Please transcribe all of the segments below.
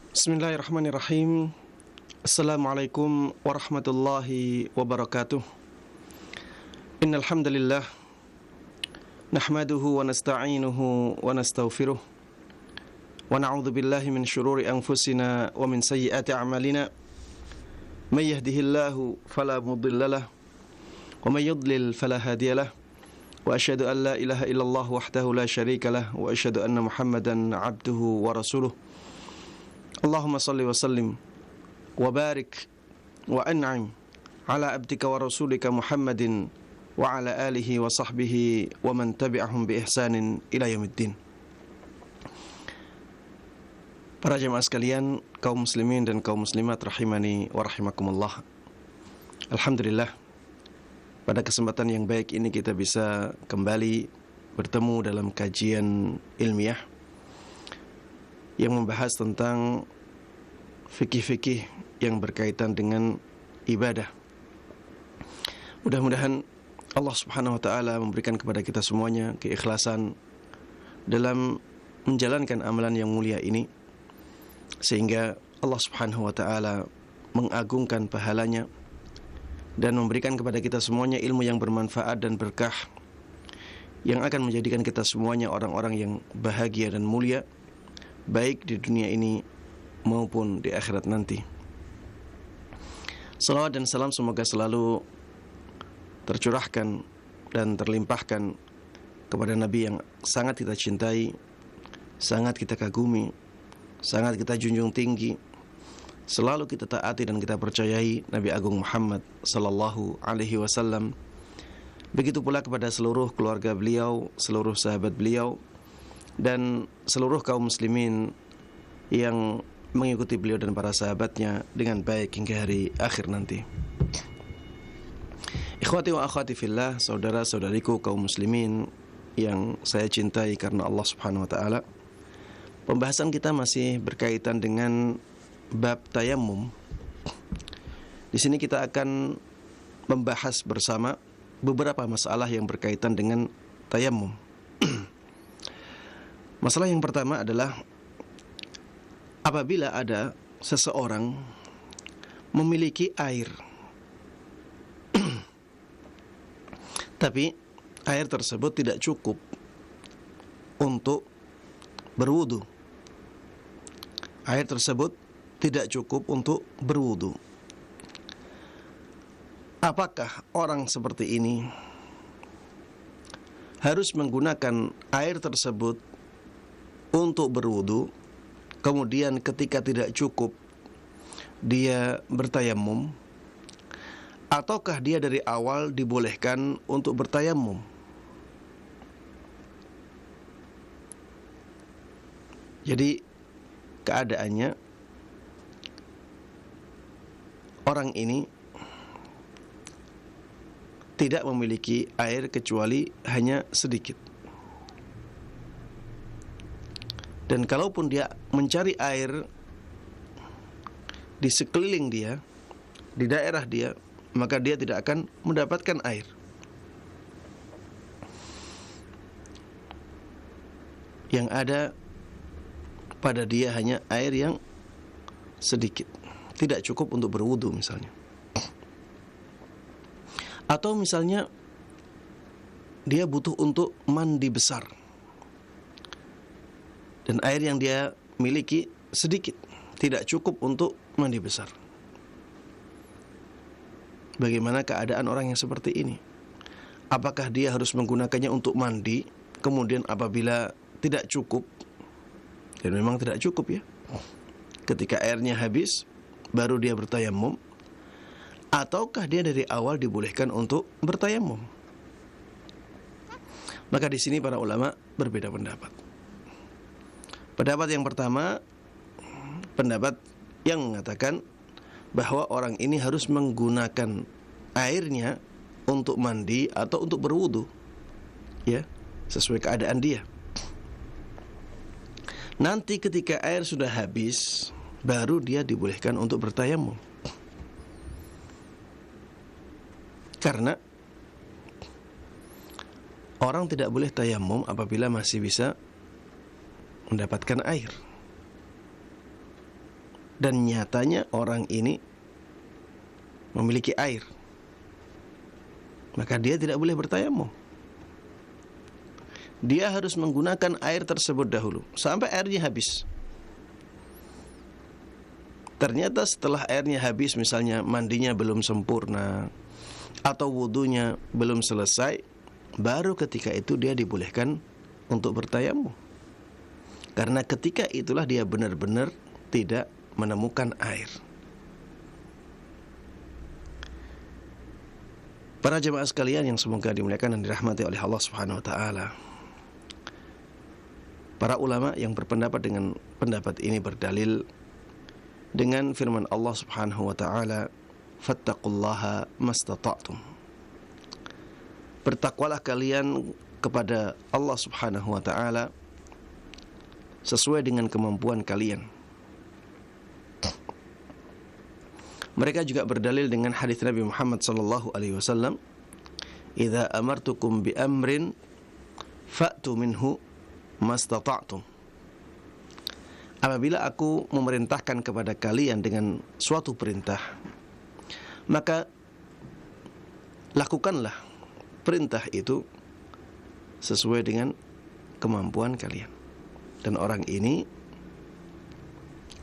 Bismillahirrahmanirrahim. Assalamualaikum warahmatullahi wabarakatuh. Innal hamdalillah nahmaduhu wa nasta'inuhu wa nastaghfiruh wa na'udzu billahi min shururi anfusina wa min sayyiati a'malina. May yahdihillahu fala mudhillalah wa may yudlil fala hadiyalah. Wa asyhadu an la ilaha illallah wahdahu la syarikalah wa asyhadu anna Muhammadan 'abduhu wa rasuluh. Allahumma salli wa sallim wa barik wa an'im ala abdika wa rasulika Muhammadin wa ala alihi wa sahbihi wa man tabi'ahum bi ihsanin ila yaumiddin. Para jemaah sekalian, kaum muslimin dan kaum muslimat rahimani wa rahimakumullah. Alhamdulillah, pada kesempatan yang baik ini kita bisa kembali bertemu dalam kajian ilmiah yang membahas tentang fikih-fikih yang berkaitan dengan ibadah. Mudah-mudahan Allah Subhanahu wa taala memberikan kepada kita semuanya keikhlasan dalam menjalankan amalan yang mulia ini, sehingga Allah Subhanahu wa taala mengagungkan pahalanya dan memberikan kepada kita semuanya ilmu yang bermanfaat dan berkah yang akan menjadikan kita semuanya orang-orang yang bahagia dan mulia, baik di dunia ini maupun di akhirat nanti. Salawat dan salam semoga selalu tercurahkan dan terlimpahkan kepada Nabi yang sangat kita cintai, sangat kita kagumi, sangat kita junjung tinggi, selalu kita taati dan kita percayai, Nabi Agung Muhammad sallallahu alaihi wasallam. Begitu pula kepada seluruh keluarga beliau, seluruh sahabat beliau, dan seluruh kaum muslimin yang mengikuti beliau dan para sahabatnya dengan baik hingga hari akhir nanti. Ikhwati wa akhwati fillah, saudara-saudariku kaum muslimin yang saya cintai karena Allah Subhanahu wa taala. Pembahasan kita masih berkaitan dengan bab tayammum. Di sini kita akan membahas bersama beberapa masalah yang berkaitan dengan tayammum. Masalah yang pertama adalah apabila ada seseorang memiliki air tapi air tersebut tidak cukup untuk berwudu. Air tersebut tidak cukup untuk berwudu. Apakah orang seperti ini harus menggunakan air tersebut untuk berwudu, kemudian ketika tidak cukup dia bertayamum, ataukah dia dari awal dibolehkan untuk bertayamum? Jadi keadaannya orang ini tidak memiliki air kecuali hanya sedikit. Dan kalaupun dia mencari air di sekeliling dia, di daerah dia, maka dia tidak akan mendapatkan air. Yang ada pada dia hanya air yang sedikit, tidak cukup untuk berwudu misalnya. Atau misalnya dia butuh untuk mandi besar, dan air yang dia miliki sedikit, tidak cukup untuk mandi besar. Bagaimana keadaan orang yang seperti ini? Apakah dia harus menggunakannya untuk mandi, kemudian apabila tidak cukup, dan memang tidak cukup ya, ketika airnya habis baru dia bertayamum, ataukah dia dari awal dibolehkan untuk bertayamum? Maka di sini para ulama berbeda pendapat. Pendapat yang pertama, pendapat yang mengatakan bahwa orang ini harus menggunakan airnya untuk mandi atau untuk berwudu, ya, sesuai keadaan dia. Nanti ketika air sudah habis, baru dia dibolehkan untuk bertayamum. Karena orang tidak boleh tayamum apabila masih bisa mendapatkan air. dan nyatanya orang ini memiliki air, maka dia tidak boleh bertayamum. Dia harus menggunakan air tersebut dahulu sampai airnya habis. Ternyata setelah airnya habis, misalnya mandinya belum sempurna atau wudunya belum selesai, baru ketika itu dia dibolehkan untuk bertayamum. Karena ketika itulah dia benar-benar tidak menemukan air. Para jemaah sekalian yang semoga dimuliakan dan dirahmati oleh Allah Subhanahu wa taala. Para ulama yang berpendapat dengan pendapat ini berdalil dengan firman Allah Subhanahu wa taala, "Fattaqullaha mastata'tum." Bertakwalah kalian kepada Allah Subhanahu wa taala sesuai dengan kemampuan kalian. Mereka juga berdalil dengan hadis Nabi Muhammad sallallahu alaihi wasallam, "Idza amartukum bi amrin fa'tu minhu mastata'tum." Apabila aku memerintahkan kepada kalian dengan suatu perintah, maka lakukanlah perintah itu sesuai dengan kemampuan kalian. Dan orang ini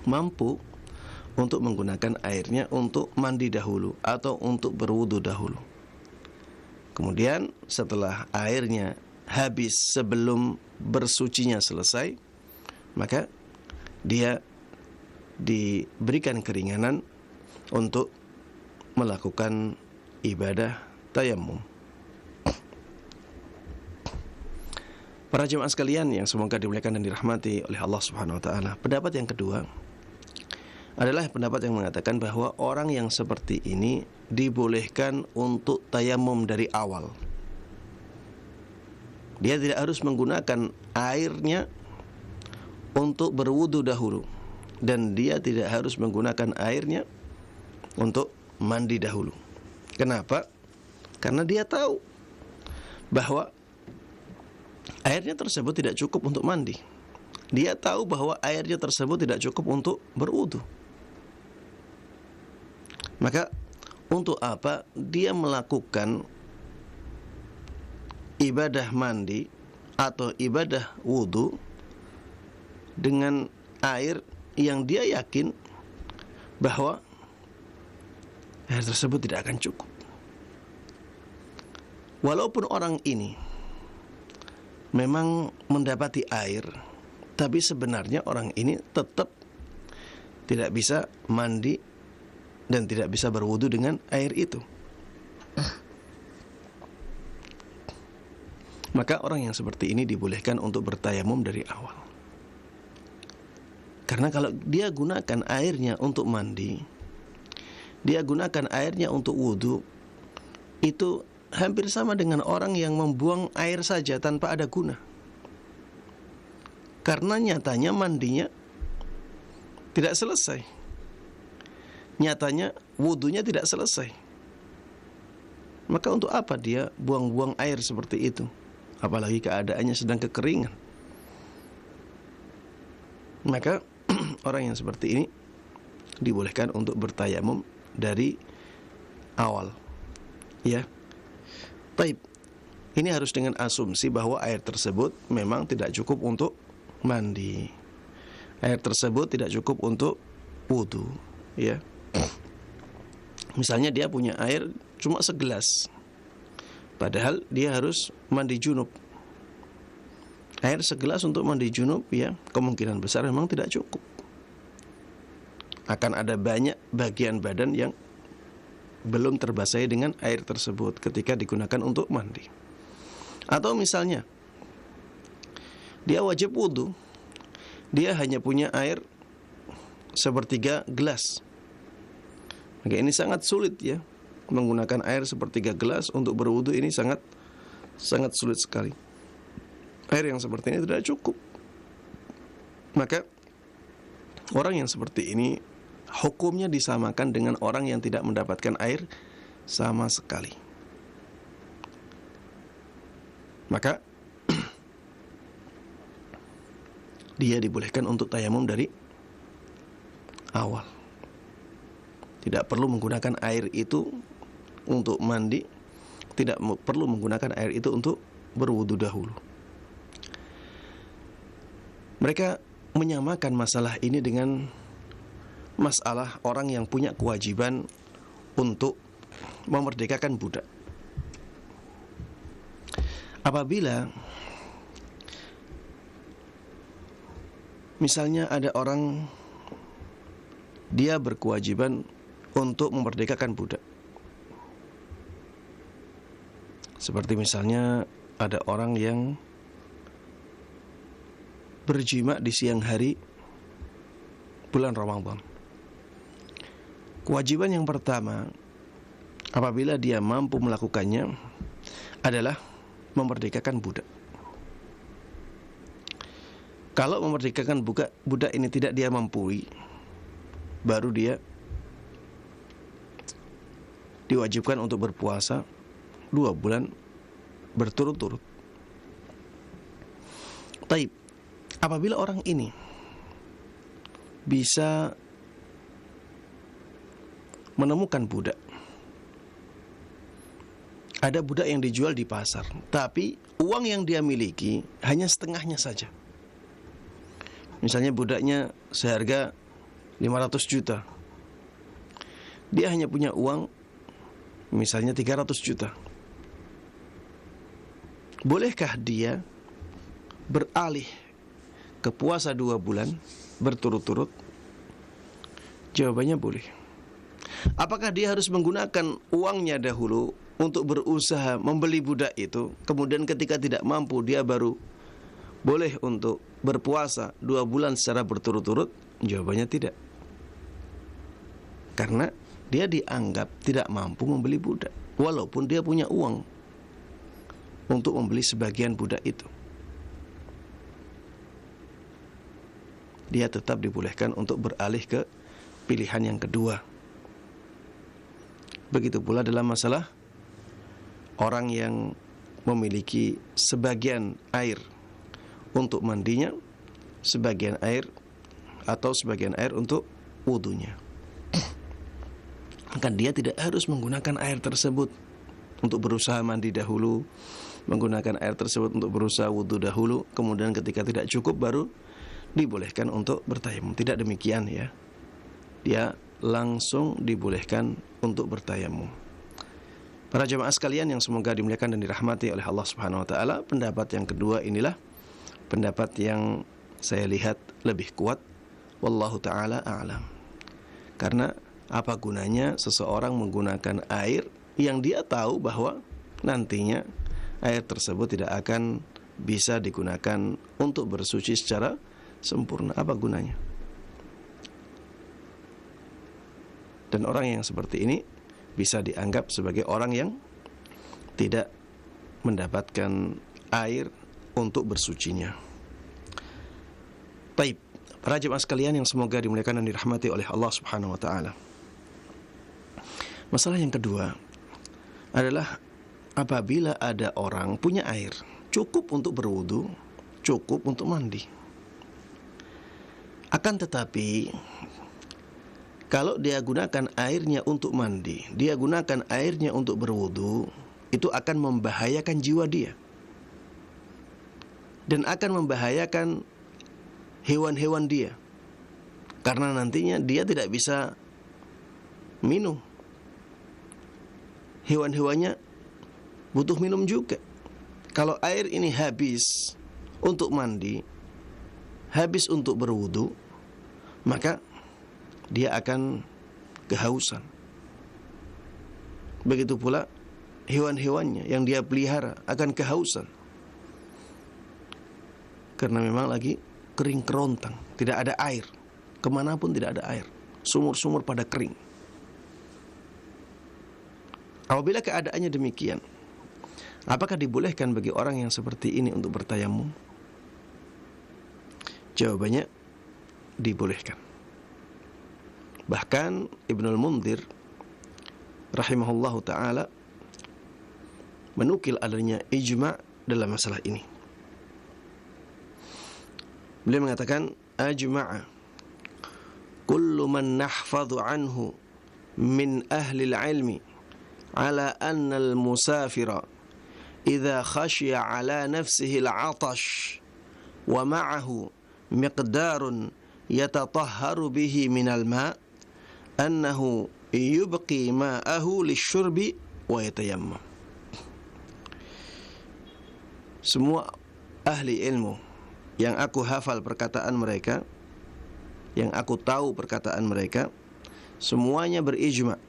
mampu untuk menggunakan airnya untuk mandi dahulu atau untuk berwudu dahulu. Kemudian setelah airnya habis sebelum bersucinya selesai, maka dia diberikan keringanan untuk melakukan ibadah tayammum. Para jemaah sekalian yang semoga dimuliakan dan dirahmati oleh Allah Subhanahu wa taala. Pendapat yang kedua adalah pendapat yang mengatakan bahwa orang yang seperti ini dibolehkan untuk tayamum dari awal. Dia tidak harus menggunakan airnya untuk berwudu dahulu, dan dia tidak harus menggunakan airnya untuk mandi dahulu. Kenapa? Karena dia tahu bahwa airnya tersebut tidak cukup untuk mandi. Dia tahu bahwa airnya tersebut tidak cukup untuk berwudu. Maka untuk apa dia melakukan ibadah mandi atau ibadah wudu dengan air yang dia yakin bahwa air tersebut tidak akan cukup. Walaupun orang ini memang mendapati air, tapi sebenarnya orang ini tetap tidak bisa mandi dan tidak bisa berwudu dengan air itu. Maka orang yang seperti ini dibolehkan untuk bertayamum dari awal. Karena kalau dia gunakan airnya untuk mandi, dia gunakan airnya untuk wudu, itu hampir sama dengan orang yang membuang air saja tanpa ada guna. Karena nyatanya mandinya tidak selesai. Nyatanya wudunya tidak selesai. Maka untuk apa dia buang-buang air seperti itu? Apalagi keadaannya sedang kekeringan. Maka orang yang seperti ini dibolehkan untuk bertayamum dari awal. Ya. Baik. Ini harus dengan asumsi bahwa air tersebut memang tidak cukup untuk mandi. Air tersebut tidak cukup untuk wudu, ya. Misalnya dia punya air cuma segelas, padahal dia harus mandi junub. Air segelas untuk mandi junub, ya, kemungkinan besar memang tidak cukup. Akan ada banyak bagian badan yang belum terbasahi dengan air tersebut ketika digunakan untuk mandi. Atau misalnya dia wajib wudu, dia hanya punya air sepertiga gelas. Maka ini sangat sulit, ya, menggunakan air sepertiga gelas untuk berwudu. Ini sangat sulit sekali. Air yang seperti ini tidak cukup. Maka orang yang seperti ini hukumnya disamakan dengan orang yang tidak mendapatkan air sama sekali. Maka dia dibolehkan untuk tayamum dari awal. Tidak perlu menggunakan air itu untuk mandi, tidak perlu menggunakan air itu untuk berwudu dahulu. Mereka menyamakan masalah ini dengan masalah orang yang punya kewajiban untuk memerdekakan budak. Apabila misalnya ada orang dia berkewajiban untuk memerdekakan budak, seperti misalnya ada orang yang berjima di siang hari bulan Ramadan. Kewajiban yang pertama, apabila dia mampu melakukannya, adalah memerdekakan budak. Kalau memerdekakan budak ini tidak dia mampu, baru dia diwajibkan untuk berpuasa 2 bulan berturut-turut. Taib, apabila orang ini bisa menemukan budak, ada budak yang dijual di pasar, tapi uang yang dia miliki hanya setengahnya saja. Misalnya budaknya seharga 500 juta, dia hanya punya uang misalnya 300 juta. Bolehkah dia beralih ke puasa 2 bulan berturut-turut? Jawabannya boleh. Apakah dia harus menggunakan uangnya dahulu untuk berusaha membeli budak itu, kemudian ketika tidak mampu dia baru boleh untuk berpuasa 2 bulan secara berturut-turut? Jawabannya tidak. Karena dia dianggap tidak mampu membeli budak, walaupun dia punya uang untuk membeli sebagian budak itu. Dia tetap dibolehkan untuk beralih ke pilihan yang kedua. Begitu pula dalam masalah orang yang memiliki sebagian air untuk mandinya, sebagian air untuk wudunya. Maka dia tidak harus menggunakan air tersebut untuk berusaha mandi dahulu, menggunakan air tersebut untuk berusaha wudu dahulu, kemudian ketika tidak cukup baru dibolehkan untuk bertayamum. Tidak demikian ya. Dia langsung dibolehkan untuk bertayamum. Para jemaah sekalian yang semoga dimuliakan dan dirahmati oleh Allah Subhanahu wa taala, pendapat yang kedua inilah pendapat yang saya lihat lebih kuat, wallahu taala a'lam. Karena apa gunanya seseorang menggunakan air yang dia tahu bahwa nantinya air tersebut tidak akan bisa digunakan untuk bersuci secara sempurna? Apa gunanya? Dan orang yang seperti ini bisa dianggap sebagai orang yang tidak mendapatkan air untuk bersucinya. Baik, para jemaah sekalian yang semoga dimuliakan dan dirahmati oleh Allah Subhanahu wa taala. Masalah yang kedua adalah apabila ada orang punya air cukup untuk berwudu, cukup untuk mandi. Akan tetapi kalau dia gunakan airnya untuk mandi, dia gunakan airnya untuk berwudu, itu akan membahayakan jiwa dia dan akan membahayakan hewan-hewan dia, karena nantinya dia tidak bisa minum. Hewan-hewannya butuh minum juga. Kalau air ini habis untuk mandi, habis untuk berwudu, maka dia akan kehausan. Begitu pula hewan-hewannya yang dia pelihara akan kehausan, karena memang lagi kering kerontang, tidak ada air, kemanapun tidak ada air, sumur-sumur pada kering. Apabila keadaannya demikian, apakah dibolehkan bagi orang yang seperti ini untuk bertayamum? Jawabannya dibolehkan. Bahkan Ibnul Mundhir rahimahullahu ta'ala menukil adanya ijma' dalam masalah ini. Beliau mengatakan ajma'a kullu man nahfadhu anhu min ahli al-ilmi ala anna al-musafira idza khashiya ala nafsihi al-'atash wa ma'ahu miqdarun yatatahharu bihi min al-ma' annahu yubqi ma'ahu lisyurbi wa yatayammam. Semua ahli ilmu yang aku hafal perkataan mereka, yang aku tahu perkataan mereka, semuanya berijma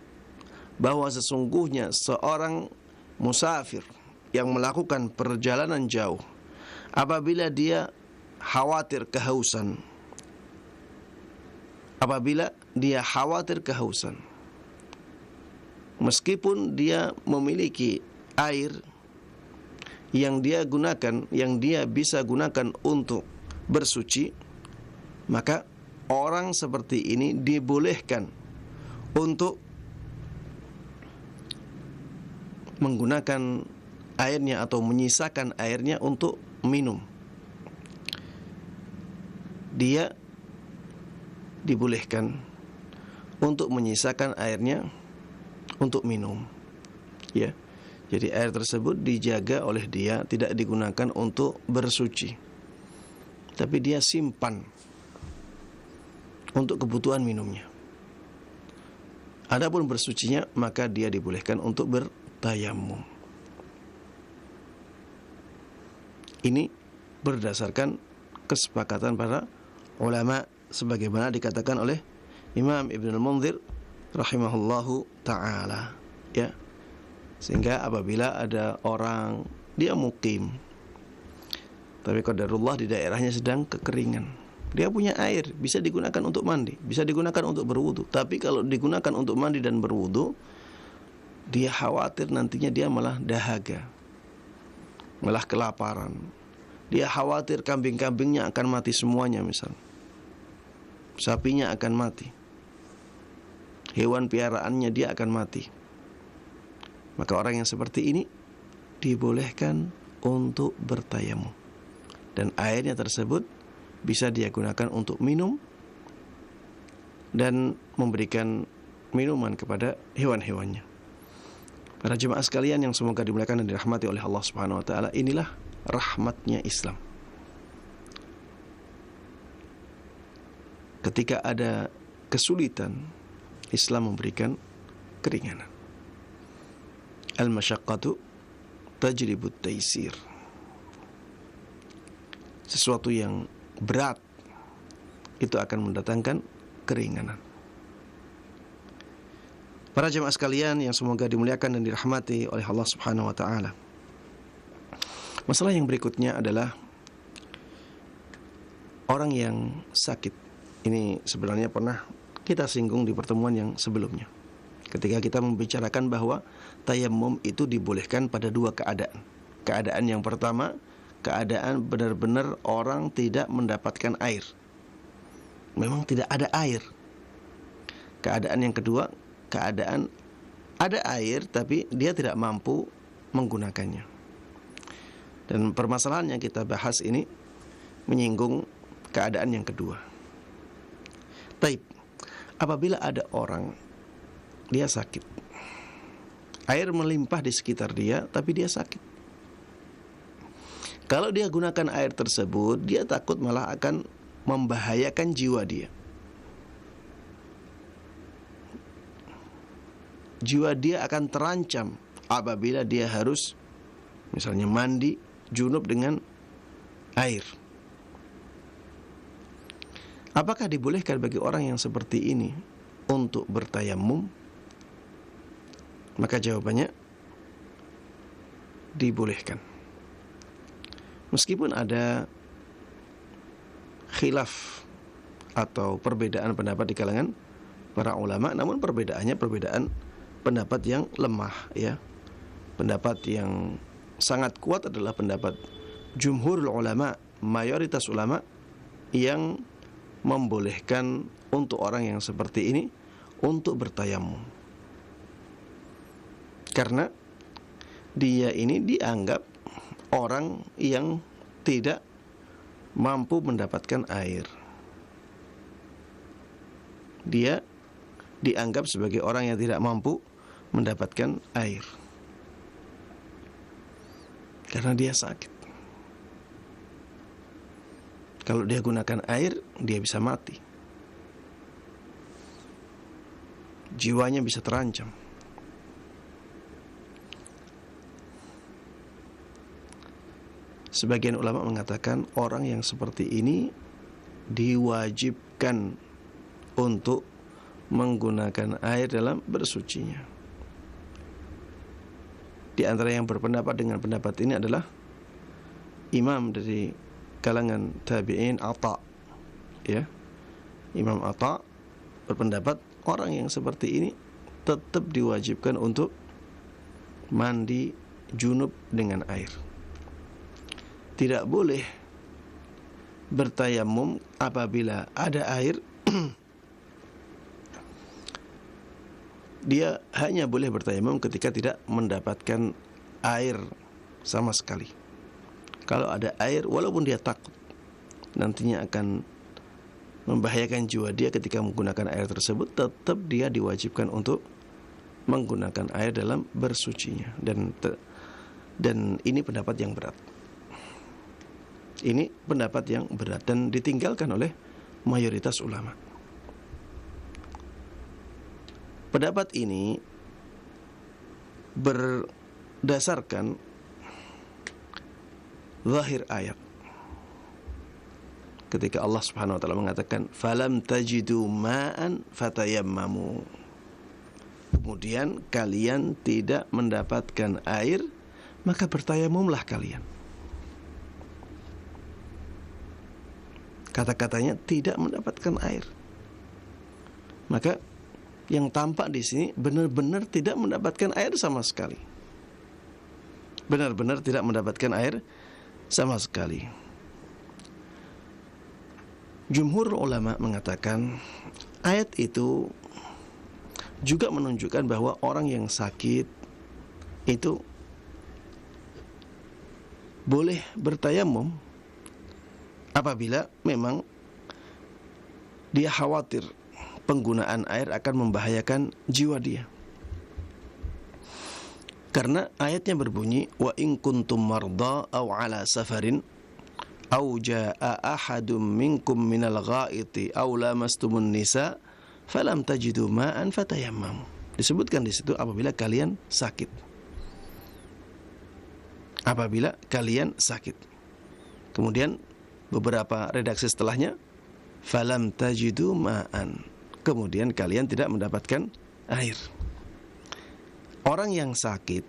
bahwa sesungguhnya seorang musafir yang melakukan perjalanan jauh, apabila dia khawatir kehausan, meskipun dia memiliki air yang dia gunakan, yang dia bisa gunakan untuk bersuci, maka orang seperti ini dibolehkan untuk menggunakan airnya atau menyisakan airnya untuk minum. Dia dibolehkan untuk menyisakan airnya untuk minum, ya. Jadi air tersebut dijaga oleh dia, tidak digunakan untuk bersuci, tapi dia simpan untuk kebutuhan minumnya. Adapun bersucinya, maka dia dibolehkan untuk bertayamum. Ini berdasarkan kesepakatan para ulama, sebagaimana dikatakan oleh Imam Ibn al-Munzir rahimahullahu ta'ala, ya. Sehingga apabila ada orang dia mukim, tapi qadarullah di daerahnya sedang kekeringan, dia punya air, bisa digunakan untuk mandi, bisa digunakan untuk berwudu. Tapi kalau digunakan untuk mandi dan berwudu, dia khawatir nantinya dia malah dahaga, malah kelaparan. Dia khawatir kambing-kambingnya akan mati semuanya, misalnya sapinya akan mati, hewan piaraannya dia akan mati. Maka orang yang seperti ini dibolehkan untuk bertayamum, dan airnya tersebut bisa dia gunakan untuk minum dan memberikan minuman kepada hewan-hewannya. Para jemaah sekalian yang semoga dimuliakan dan dirahmati oleh Allah Subhanahu wa taala, inilah rahmatnya Islam. Ketika ada kesulitan, Islam memberikan keringanan. Al-masyaqqatu tajribut taisir. Sesuatu yang berat itu akan mendatangkan keringanan. Para jemaah sekalian yang semoga dimuliakan dan dirahmati oleh Allah Subhanahu wa taala. Masalah yang berikutnya adalah orang yang sakit. Ini sebenarnya pernah kita singgung di pertemuan yang sebelumnya, ketika kita membicarakan bahwa tayammum itu dibolehkan pada dua keadaan. Keadaan yang pertama, keadaan benar-benar orang tidak mendapatkan air, memang tidak ada air. Keadaan yang kedua, keadaan ada air tapi dia tidak mampu menggunakannya. Dan permasalahan yang kita bahas ini menyinggung keadaan yang kedua. Taib, apabila ada orang dia sakit, air melimpah di sekitar dia, tapi dia sakit. Kalau dia gunakan air tersebut, dia takut malah akan membahayakan jiwa dia. Jiwa dia akan terancam apabila dia harus misalnya mandi junub dengan air. Apakah dibolehkan bagi orang yang seperti ini untuk bertayamum? Maka jawabannya dibolehkan. Meskipun ada khilaf atau perbedaan pendapat di kalangan para ulama, namun perbedaannya perbedaan pendapat yang lemah, ya. Pendapat yang sangat kuat adalah pendapat jumhurul ulama, mayoritas ulama, yang membolehkan untuk orang yang seperti ini untuk bertayamum. Karena dia ini dianggap orang yang tidak mampu mendapatkan air. dia dianggap sebagai orang yang tidak mampu mendapatkan air karena dia sakit. Kalau dia gunakan air, dia bisa mati, jiwanya bisa terancam. Sebagian ulama mengatakan orang yang seperti ini diwajibkan untuk menggunakan air dalam bersucinya. Di antara yang berpendapat dengan pendapat ini adalah imam dari kalangan tabi'in Atha, ya. Imam Atha berpendapat orang yang seperti ini tetap diwajibkan untuk mandi junub dengan air. Tidak boleh bertayamum apabila ada air. Dia hanya boleh bertayamum ketika tidak mendapatkan air sama sekali. Kalau ada air, walaupun dia takut nantinya akan membahayakan jiwa dia ketika menggunakan air tersebut, tetap dia diwajibkan untuk menggunakan air dalam bersucinya. Dan ini pendapat yang berat. Ini pendapat yang berat dan ditinggalkan oleh mayoritas ulama. Pendapat ini berdasarkan zahir ayat. Ketika Allah Subhanahu wa taala mengatakan falam tajidu ma'an fatayammamu. Kemudian kalian tidak mendapatkan air, maka bertayamumlah kalian. Kata-katanya tidak mendapatkan air. Maka yang tampak di sini benar-benar tidak mendapatkan air sama sekali. Benar-benar tidak mendapatkan air sama sekali. Jumhur ulama mengatakan ayat itu juga menunjukkan bahwa orang yang sakit itu boleh bertayamum apabila memang dia khawatir penggunaan air akan membahayakan jiwa dia. Karena ayatnya berbunyi wa in kuntum marda aw ala safarin aw jaa ahadum minkum minal ghaiti aw lamastumun nisa falam tajidu ma'an fatayammamu. Disebutkan di situ apabila kalian sakit. Apabila kalian sakit. Kemudian beberapa redaksi setelahnya falam tajidu ma'an. Kemudian kalian tidak mendapatkan air. Orang yang sakit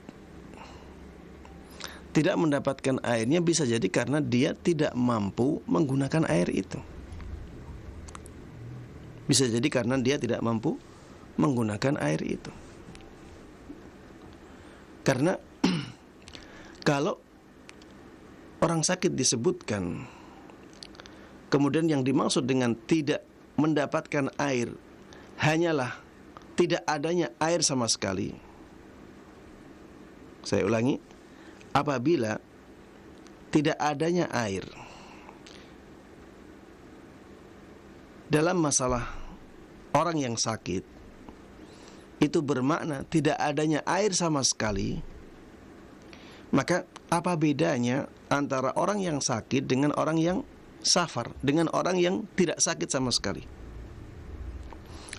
tidak mendapatkan airnya bisa jadi karena dia tidak mampu menggunakan air itu. Bisa jadi karena dia tidak mampu menggunakan air itu. Karena kalau orang sakit disebutkan, kemudian yang dimaksud dengan tidak mendapatkan air hanyalah tidak adanya air sama sekali. Saya ulangi, apabila tidak adanya air dalam masalah orang yang sakit, itu bermakna tidak adanya air sama sekali, maka apa bedanya antara orang yang sakit dengan orang yang safar, dengan orang yang tidak sakit sama sekali?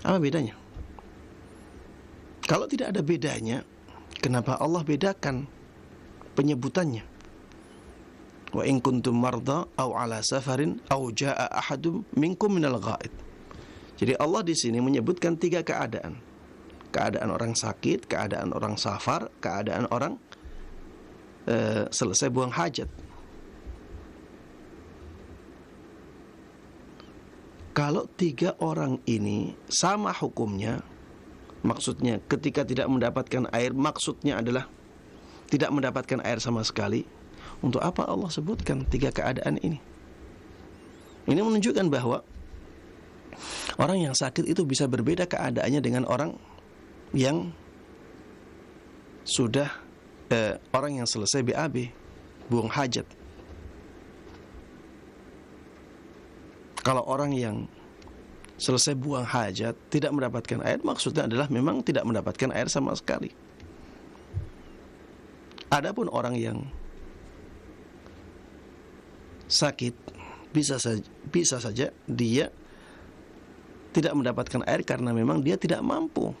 Apa bedanya? Kalau tidak ada bedanya, kenapa Allah bedakan penyebutannya? Wa in kuntum marda aw ala safarin aw jaa ahadum minkum minal ghaid. Jadi Allah di sini menyebutkan 3 keadaan. Keadaan orang sakit, keadaan orang safar, keadaan orang selesai buang hajat. Kalau 3 orang ini sama hukumnya, maksudnya ketika tidak mendapatkan air, maksudnya adalah tidak mendapatkan air sama sekali. Untuk apa Allah sebutkan 3 keadaan ini? Ini menunjukkan bahwa orang yang sakit itu bisa berbeda keadaannya dengan orang yang sudah orang yang selesai BAB, buang hajat. Kalau orang yang selesai buang hajat tidak mendapatkan air, maksudnya adalah memang tidak mendapatkan air sama sekali. Adapun orang yang sakit, bisa saja dia tidak mendapatkan air karena memang dia tidak mampu,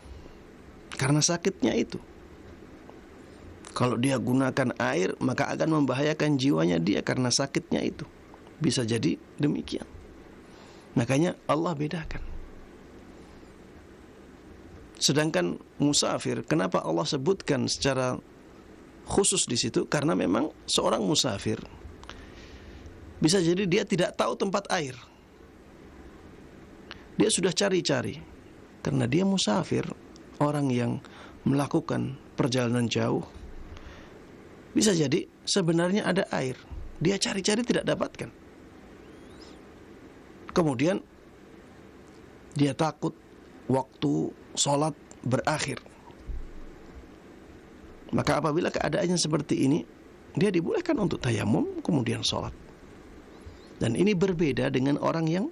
karena sakitnya itu. Kalau dia gunakan air, maka akan membahayakan jiwanya dia karena sakitnya itu. Bisa jadi demikian. Makanya Allah bedakan. Sedangkan musafir, kenapa Allah sebutkan secara khusus di situ? Karena memang seorang musafir bisa jadi dia tidak tahu tempat air. Dia sudah cari-cari. Karena dia musafir, orang yang melakukan perjalanan jauh, bisa jadi sebenarnya ada air. Dia cari-cari tidak dapatkan. Kemudian dia takut waktu sholat berakhir. Maka apabila keadaannya seperti ini, dia dibolehkan untuk tayamum kemudian sholat. Dan ini berbeda dengan orang yang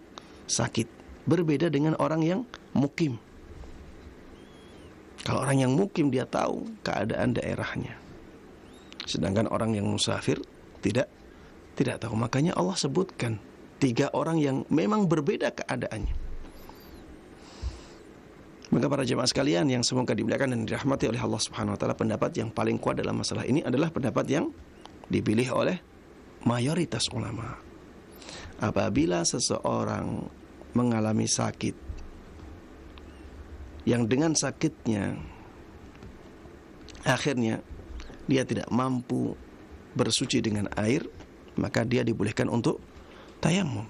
sakit, berbeda dengan orang yang mukim. Kalau orang yang mukim dia tahu keadaan daerahnya, sedangkan orang yang musafir tidak tahu. Makanya Allah sebutkan 3 orang yang memang berbeda keadaannya. Maka para jemaah sekalian yang semoga dimuliakan dan dirahmati oleh Allah Subhanahu wa taala, pendapat yang paling kuat dalam masalah ini adalah pendapat yang dipilih oleh mayoritas ulama. Apabila seseorang mengalami sakit yang dengan sakitnya akhirnya dia tidak mampu bersuci dengan air, maka dia dibolehkan untuk tayamum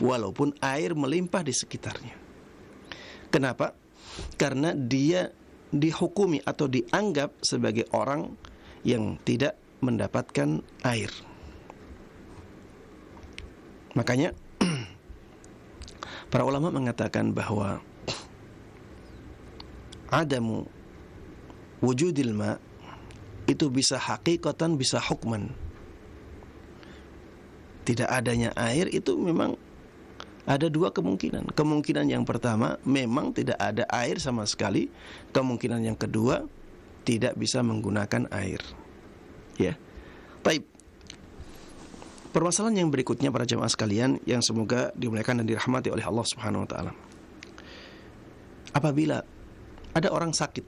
walaupun air melimpah di sekitarnya. Kenapa? Karena dia dihukumi atau dianggap sebagai orang yang tidak mendapatkan air. Makanya para ulama mengatakan bahwa adamu wujudil ma itu bisa hakikatan, bisa hukman. Tidak adanya air itu memang ada 2 kemungkinan. Kemungkinan yang pertama, memang tidak ada air sama sekali. Kemungkinan yang kedua, tidak bisa menggunakan air. Ya. Baik. Permasalahan yang berikutnya para jemaah sekalian yang semoga dimuliakan dan dirahmati oleh Allah Subhanahu wa taala. Apabila ada orang sakit,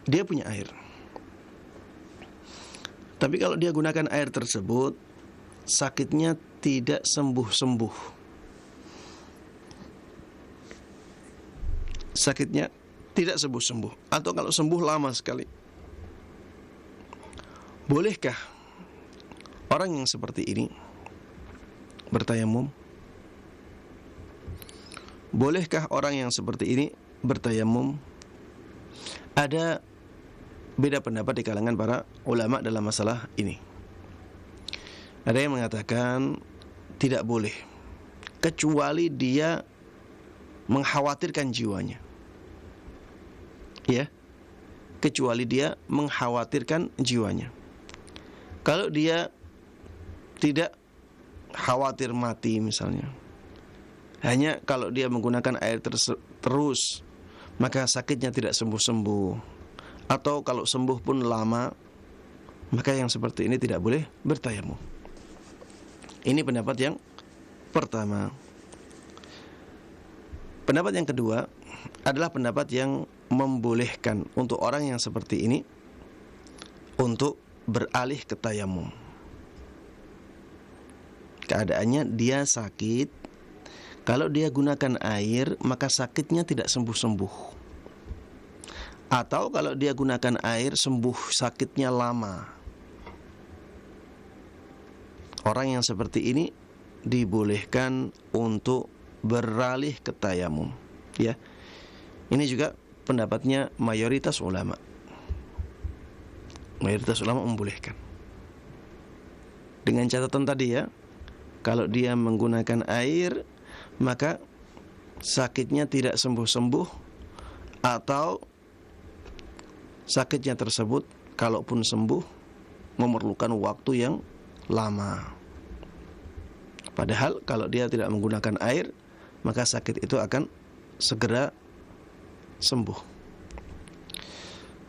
dia punya air. Tapi kalau dia gunakan air tersebut, sakitnya tidak sembuh-sembuh. Sakitnya tidak sembuh-sembuh. Atau kalau sembuh lama sekali. Bolehkah orang yang seperti ini bertayamum? Bolehkah orang yang seperti ini bertayamum? Ada beda pendapat di kalangan para ulama dalam masalah ini. Ada yang mengatakan tidak boleh, kecuali dia mengkhawatirkan jiwanya. Ya, kecuali dia mengkhawatirkan jiwanya. Kalau dia tidak khawatir mati misalnya, hanya kalau dia menggunakan air terus, maka sakitnya tidak sembuh-sembuh. Atau kalau sembuh pun lama, maka yang seperti ini tidak boleh bertayamum. Ini pendapat yang pertama. Pendapat yang kedua adalah pendapat yang membolehkan untuk orang yang seperti ini untuk beralih ke tayamum. Keadaannya dia sakit, kalau dia gunakan air maka sakitnya tidak sembuh-sembuh. Atau kalau dia gunakan air sembuh sakitnya lama. Orang yang seperti ini dibolehkan untuk beralih ke tayamum. Ya. Ini juga pendapatnya mayoritas ulama. Mayoritas ulama membolehkan. Dengan catatan tadi ya, kalau dia menggunakan air maka sakitnya tidak sembuh-sembuh, atau sakitnya tersebut kalaupun sembuh memerlukan waktu yang lama. Padahal kalau dia tidak menggunakan air, maka sakit itu akan segera sembuh.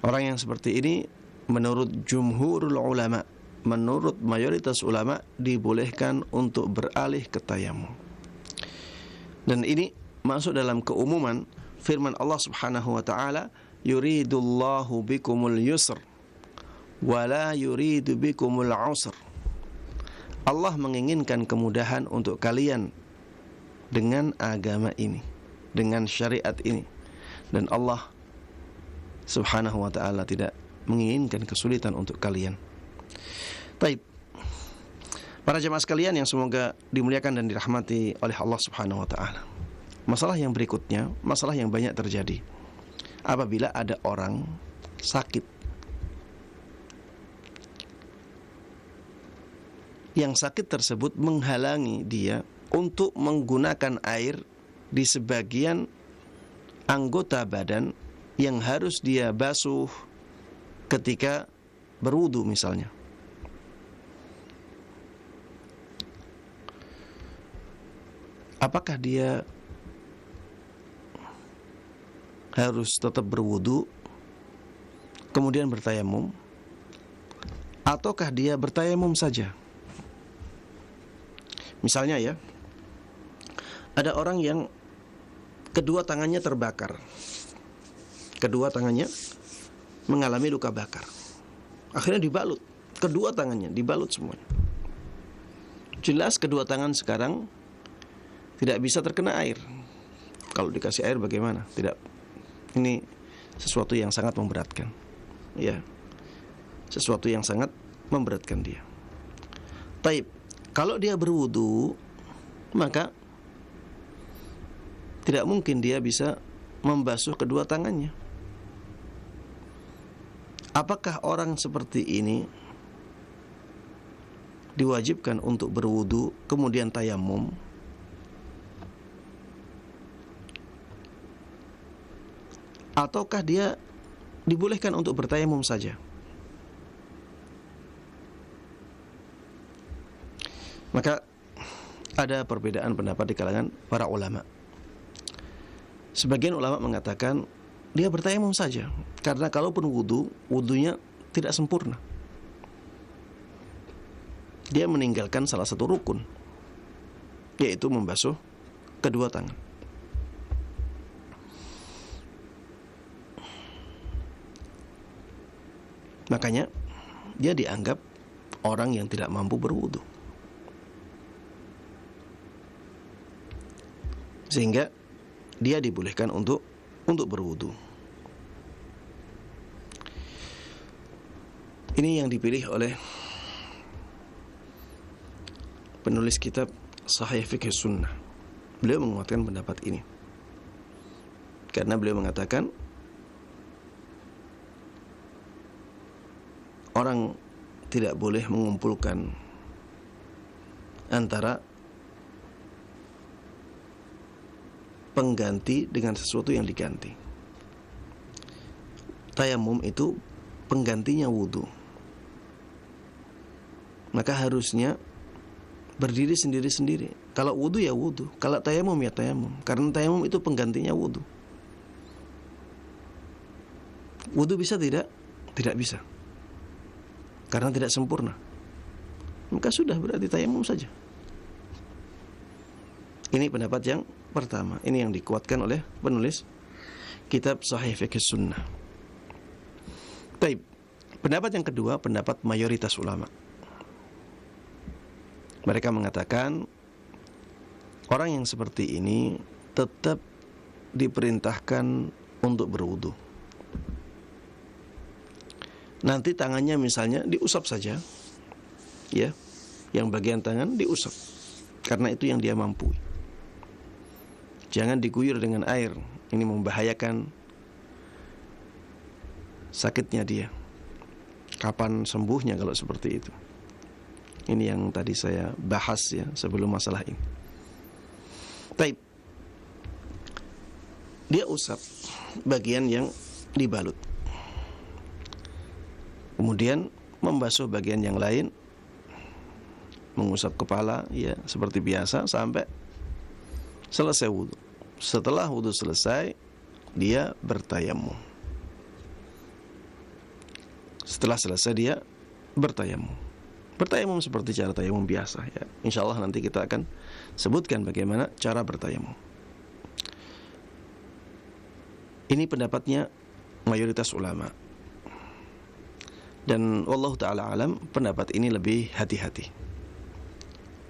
Orang yang seperti ini menurut jumhurul ulama, menurut mayoritas ulama, dibolehkan untuk beralih ke tayamum. Dan ini masuk dalam keumuman firman Allah Subhanahu wa taala, yuridullahu bikumul yusr wa la yuridu bikumul usr. Allah menginginkan kemudahan untuk kalian dengan agama ini, dengan syariat ini, dan Allah Subhanahu wa taala tidak menginginkan kesulitan untuk kalian. Baik. Para jemaah sekalian yang semoga dimuliakan dan dirahmati oleh Allah Subhanahu wa taala. Masalah yang berikutnya, masalah yang banyak terjadi apabila ada orang sakit. Yang sakit tersebut menghalangi dia untuk menggunakan air di sebagian anggota badan yang harus dia basuh ketika berwudu misalnya. Apakah dia harus tetap berwudu kemudian bertayamum, ataukah dia bertayamum saja? Misalnya ya, ada orang yang kedua tangannya terbakar, kedua tangannya mengalami luka bakar, akhirnya dibalut, kedua tangannya dibalut semuanya. Jelas kedua tangan sekarang tidak bisa terkena air. Kalau dikasih air bagaimana? Tidak. Ini sesuatu yang sangat memberatkan. Ya. Sesuatu yang sangat memberatkan dia. Taib. Kalau dia berwudu, maka tidak mungkin dia bisa membasuh kedua tangannya. Apakah orang seperti ini diwajibkan untuk berwudu kemudian tayamum? Ataukah dia dibolehkan untuk bertayamum saja? Maka ada perbedaan pendapat di kalangan para ulama. Sebagian ulama mengatakan dia bertayamum saja, karena kalaupun wudunya tidak sempurna. Dia meninggalkan salah satu rukun, yaitu membasuh kedua tangan. Makanya dia dianggap orang yang tidak mampu berwudu, sehingga dia dibolehkan untuk berwudu. Ini yang dipilih oleh penulis kitab Sahih Fiqh Sunnah. Beliau menguatkan pendapat ini karena beliau mengatakan orang tidak boleh mengumpulkan antara pengganti dengan sesuatu yang diganti. Tayamum itu penggantinya wudu. Maka harusnya berdiri sendiri-sendiri. Kalau wudu ya wudu, kalau tayamum ya tayamum. Karena tayamum itu penggantinya wudu. Wudu bisa tidak? Tidak bisa. Karena tidak sempurna. Maka sudah berarti tayamum saja. Ini pendapat yang pertama. Ini yang dikuatkan oleh penulis kitab Sahih Fiqh Sunnah. Baik. Pendapat yang kedua, pendapat mayoritas ulama. Mereka mengatakan orang yang seperti ini tetap diperintahkan untuk berwudu. Nanti tangannya misalnya diusap saja, ya, yang bagian tangan diusap, karena itu yang dia mampu. Jangan diguyur dengan air, ini membahayakan sakitnya dia. Kapan sembuhnya kalau seperti itu? Ini yang tadi saya bahas ya sebelum masalah ini. Taib. Dia usap bagian yang dibalut, kemudian membasuh bagian yang lain mengusap kepala ya seperti biasa sampai selesai wudu. Setelah wudu selesai, dia bertayamum. Setelah selesai dia bertayamum. Bertayamum seperti cara tayamum biasa ya. Insyaallah nanti kita akan sebutkan bagaimana cara bertayamum. Ini pendapatnya mayoritas ulama. Dan wallahu taala alam, pendapat ini lebih hati-hati.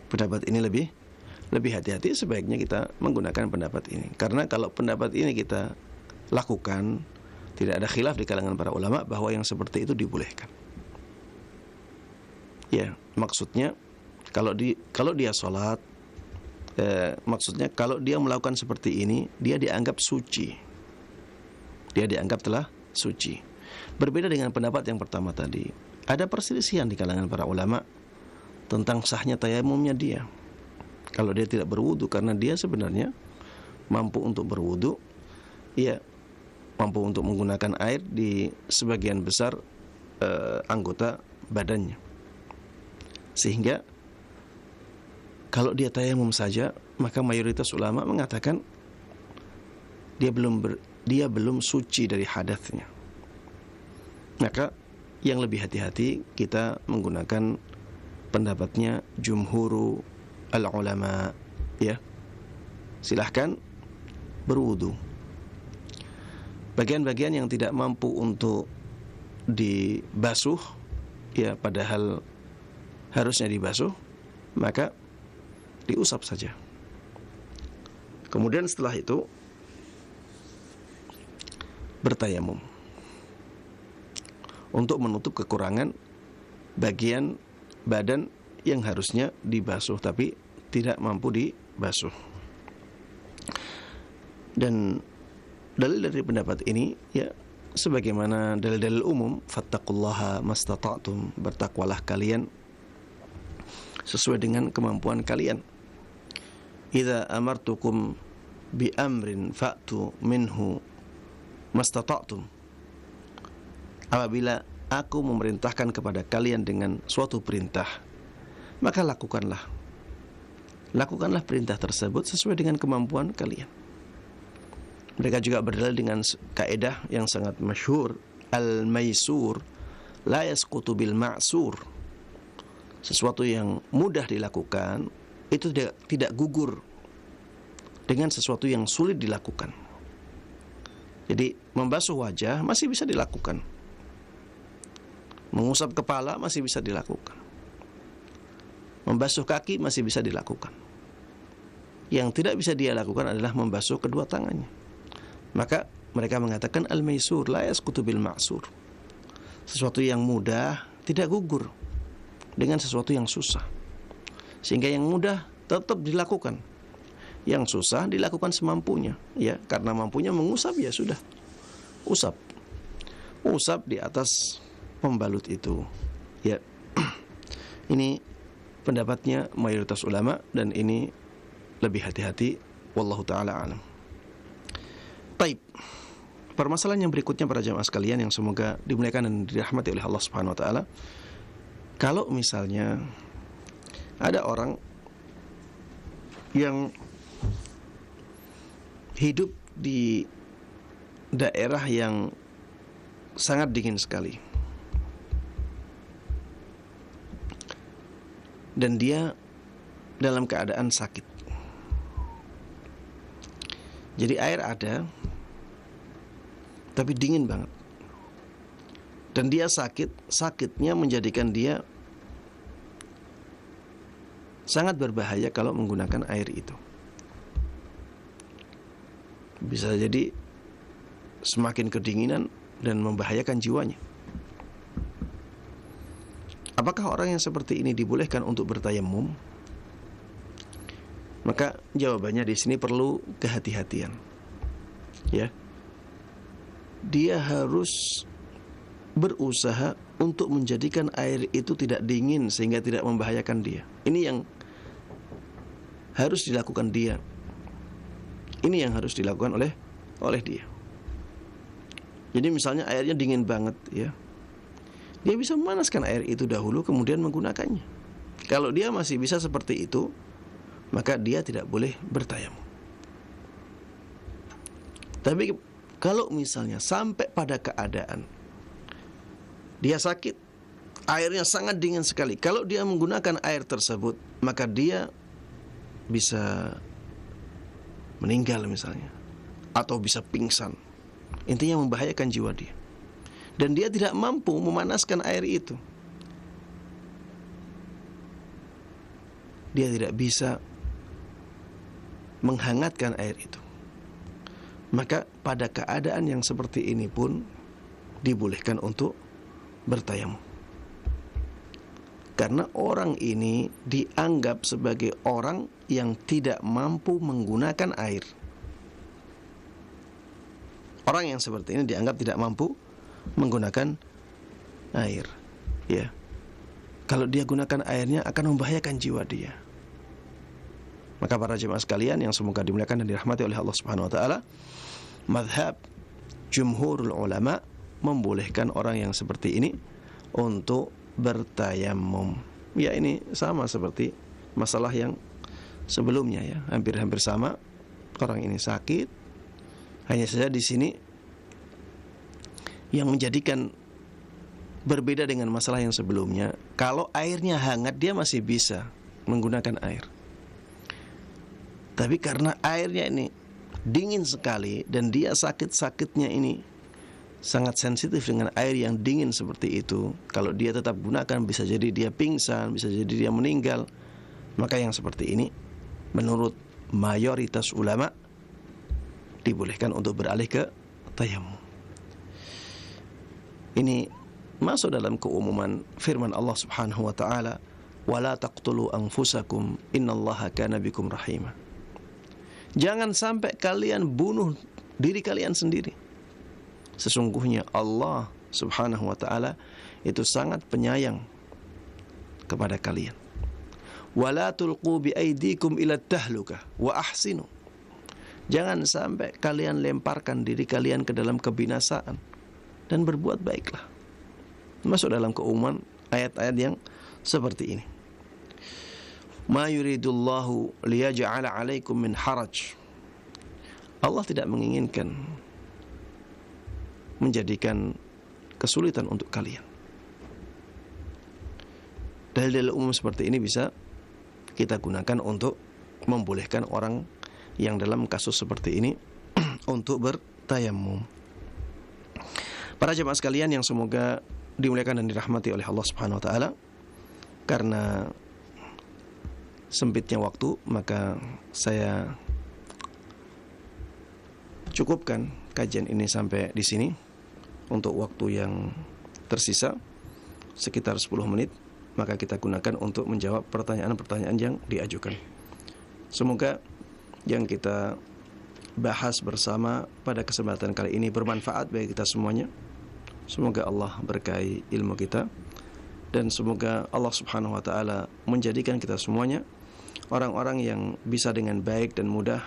Pendapat ini lebih hati-hati, sebaiknya kita menggunakan pendapat ini. Karena kalau pendapat ini kita lakukan, tidak ada khilaf di kalangan para ulama bahwa yang seperti itu dibolehkan. Ya, maksudnya kalau dia sholat, maksudnya kalau dia melakukan seperti ini, dia dianggap suci. Dia dianggap telah suci. Berbeda dengan pendapat yang pertama tadi. Ada perselisihan di kalangan para ulama tentang sahnya tayamumnya dia. Kalau dia tidak berwudu, karena dia sebenarnya mampu untuk berwudu, ya mampu untuk menggunakan air di sebagian besar anggota badannya. Sehingga kalau dia tayamum saja, maka mayoritas ulama mengatakan dia belum suci dari hadatsnya. Maka yang lebih hati-hati kita menggunakan pendapatnya jumhuru al-ulama ya. Silahkan berwudu. Bagian-bagian yang tidak mampu untuk dibasuh ya, padahal harusnya dibasuh, maka diusap saja. Kemudian setelah itu bertayamum untuk menutup kekurangan bagian badan yang harusnya dibasuh tapi tidak mampu dibasuh. Dan dalil dari pendapat ini ya sebagaimana dalil-dalil umum, fattaqullaha mastata'tum, bertakwalah kalian sesuai dengan kemampuan kalian. Idza amartukum bi amrin fa'tu minhu mastata'tum. Apabila aku memerintahkan kepada kalian dengan suatu perintah, maka lakukanlah perintah tersebut sesuai dengan kemampuan kalian. Mereka juga berdalil dengan kaidah yang sangat masyhur, al-maisur la yasqutu bil ma'sur. Sesuatu yang mudah dilakukan itu tidak gugur dengan sesuatu yang sulit dilakukan. Jadi membasuh wajah masih bisa dilakukan, mengusap kepala masih bisa dilakukan, membasuh kaki masih bisa dilakukan. Yang tidak bisa dia lakukan adalah membasuh kedua tangannya. Maka mereka mengatakan al-maisur la yasqutu bil ma'sur. Sesuatu yang mudah tidak gugur dengan sesuatu yang susah. Sehingga yang mudah tetap dilakukan, yang susah dilakukan semampunya ya, karena mampunya mengusap ya sudah, usap di atas pembalut itu ya. Ini pendapatnya mayoritas ulama dan ini lebih hati-hati, wallahu taala alam. Baik, permasalahan yang berikutnya para jamaah sekalian yang semoga dimuliakan dan dirahmati oleh Allah Subhanahu wa taala. Kalau misalnya ada orang yang hidup di daerah yang sangat dingin sekali dan dia dalam keadaan sakit. Jadi air ada tapi dingin banget, dan dia sakitnya menjadikan dia sangat berbahaya kalau menggunakan air itu. Bisa jadi semakin kedinginan dan membahayakan jiwanya. Apakah orang yang seperti ini dibolehkan untuk bertayamum? Maka jawabannya di sini perlu kehati-hatian. Ya. Dia harus berusaha untuk menjadikan air itu tidak dingin sehingga tidak membahayakan dia. Ini yang harus dilakukan dia. Ini yang harus dilakukan oleh dia. Jadi misalnya airnya dingin banget ya, dia bisa memanaskan air itu dahulu kemudian menggunakannya. Kalau dia masih bisa seperti itu, maka dia tidak boleh bertayamum. Tapi kalau misalnya sampai pada keadaan dia sakit, airnya sangat dingin sekali, kalau dia menggunakan air tersebut, maka dia bisa meninggal misalnya, atau bisa pingsan. Intinya membahayakan jiwa dia. Dan dia tidak mampu memanaskan air itu. Dia tidak bisa menghangatkan air itu. Maka pada keadaan yang seperti ini pun dibolehkan untuk bertayamum. Karena orang ini dianggap sebagai orang yang tidak mampu menggunakan air. Orang yang seperti ini dianggap tidak mampu menggunakan air. Ya. Kalau dia gunakan airnya akan membahayakan jiwa dia. Maka para jemaah sekalian yang semoga dimuliakan dan dirahmati oleh Allah Subhanahu wa taala, mazhab jumhurul ulama membolehkan orang yang seperti ini untuk bertayamum. Ya, ini sama seperti masalah yang sebelumnya ya, hampir-hampir sama. Orang ini sakit, hanya saja di sini yang menjadikan berbeda dengan masalah yang sebelumnya, kalau airnya hangat dia masih bisa menggunakan air. Tapi karena airnya ini dingin sekali dan dia sakit-sakitnya ini sangat sensitif dengan air yang dingin seperti itu, kalau dia tetap gunakan bisa jadi dia pingsan, bisa jadi dia meninggal. Maka yang seperti ini menurut mayoritas ulama dibolehkan untuk beralih ke tayamum. Ini masuk dalam keumuman firman Allah Subhanahu wa taala, "Wala taqtulu anfusakum innallaha kana bikum rahima." Jangan sampai kalian bunuh diri kalian sendiri. Sesungguhnya Allah Subhanahu wa taala itu sangat penyayang kepada kalian. Wala tulqu biaidikum ila tahlukah wa ahsinu. Jangan sampai kalian lemparkan diri kalian ke dalam kebinasaan dan berbuat baiklah. Masuk dalam keumuman ayat-ayat yang seperti ini. Ma yuridullahu liyaj'ala 'alaikum min haraj. Allah tidak menginginkan menjadikan kesulitan untuk kalian. Dalil-dalil umum seperti ini bisa kita gunakan untuk membolehkan orang yang dalam kasus seperti ini untuk bertayamum. Para jemaah sekalian yang semoga dimuliakan dan dirahmati oleh Allah Subhanahu wa taala, karena sempitnya waktu, maka saya cukupkan kajian ini sampai di sini. Untuk waktu yang tersisa sekitar 10 menit, maka kita gunakan untuk menjawab pertanyaan-pertanyaan yang diajukan. Semoga yang kita bahas bersama pada kesempatan kali ini bermanfaat bagi kita semuanya. Semoga Allah berkahi ilmu kita, dan semoga Allah Subhanahu wa taala menjadikan kita semuanya orang-orang yang bisa dengan baik dan mudah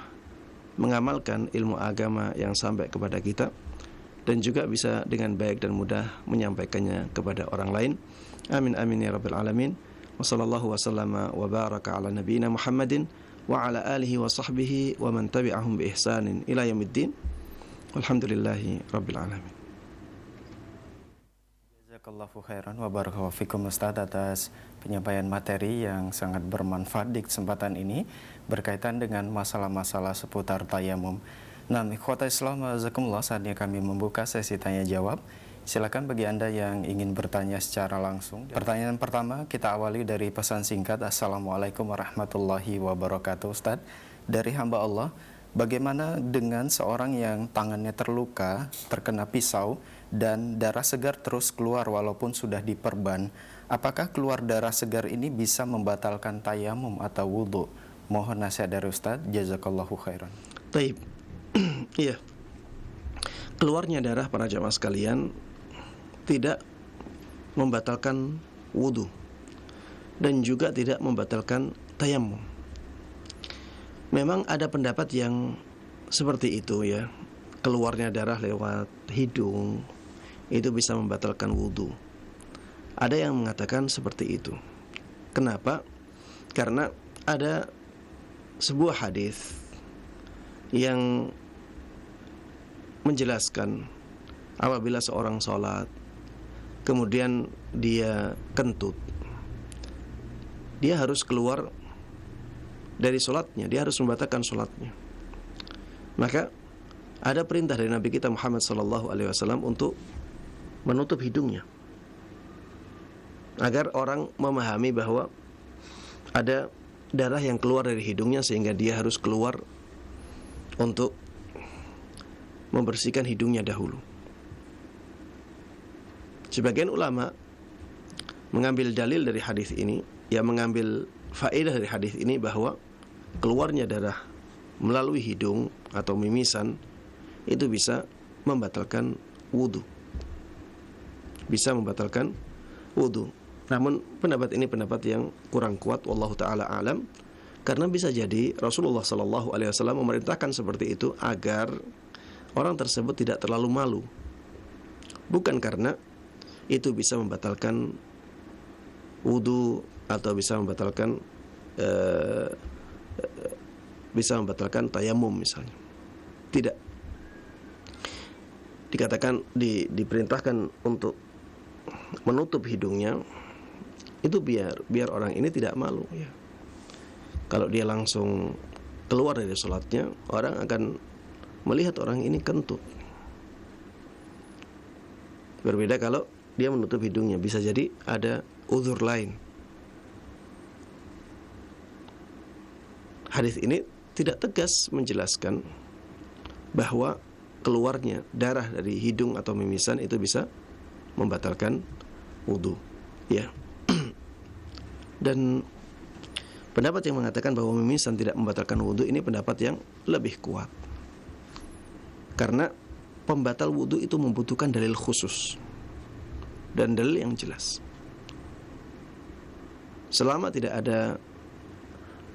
mengamalkan ilmu agama yang sampai kepada kita, dan juga bisa dengan baik dan mudah menyampaikannya kepada orang lain. Amin amin ya rabbal alamin. Wa sallallahu wa sallama wa baraka ala nabiyyina Muhammadin wa ala alihi wa sahbihi wa man tabi'ahum bi ihsanin ila yaumiddin. Walhamdulillahi rabbil alamin. Jazakallahu khairan wa barakallahu fikum Ustaz atas penyampaian materi yang sangat bermanfaat di kesempatan ini berkaitan dengan masalah-masalah seputar tayamum. Nah, ikhwata Islam jazakumullah, saatnya kami membuka sesi tanya jawab. Silakan bagi Anda yang ingin bertanya secara langsung. Pertanyaan pertama kita awali dari pesan singkat. Assalamualaikum warahmatullahi wabarakatuh. Ustaz, dari hamba Allah, bagaimana dengan seorang yang tangannya terluka, terkena pisau, dan darah segar terus keluar walaupun sudah diperban? Apakah keluar darah segar ini bisa membatalkan tayamum atau wudhu? Mohon nasihat dari Ustaz. Jazakallahu khairan. Baik. Iya. Keluarnya darah para jamaah sekalian tidak membatalkan wudhu dan juga tidak membatalkan tayamum. Memang ada pendapat yang seperti itu ya. Keluarnya darah lewat hidung itu bisa membatalkan wudhu. Ada yang mengatakan seperti itu. Kenapa? Karena ada sebuah hadis yang menjelaskan apabila seorang sholat kemudian dia kentut, dia harus keluar dari sholatnya, dia harus membatalkan sholatnya. Maka ada perintah dari Nabi kita Muhammad SAW untuk menutup hidungnya, agar orang memahami bahwa ada darah yang keluar dari hidungnya, sehingga dia harus keluar untuk membersihkan hidungnya dahulu. Sebagian ulama mengambil dalil dari hadis ini, ya, mengambil faedah dari hadis ini bahwa keluarnya darah melalui hidung atau mimisan itu bisa membatalkan wudu. Bisa membatalkan wudu. Namun pendapat ini pendapat yang kurang kuat, wallahu taala alam, karena bisa jadi Rasulullah SAW memerintahkan seperti itu agar orang tersebut tidak terlalu malu, bukan karena itu bisa membatalkan wudu atau bisa membatalkan tayamum misalnya. Tidak. Dikatakan diperintahkan untuk menutup hidungnya itu biar orang ini tidak malu, ya. Kalau dia langsung keluar dari sholatnya, orang akan melihat orang ini kentut. Berbeda kalau dia menutup hidungnya, bisa jadi ada uzur lain. Hadis ini tidak tegas menjelaskan bahwa keluarnya darah dari hidung atau mimisan itu bisa membatalkan wudu, ya. Dan pendapat yang mengatakan bahwa mimisan tidak membatalkan wudu ini pendapat yang lebih kuat, karena pembatal wudu itu membutuhkan dalil khusus dan dalil yang jelas. Selama tidak ada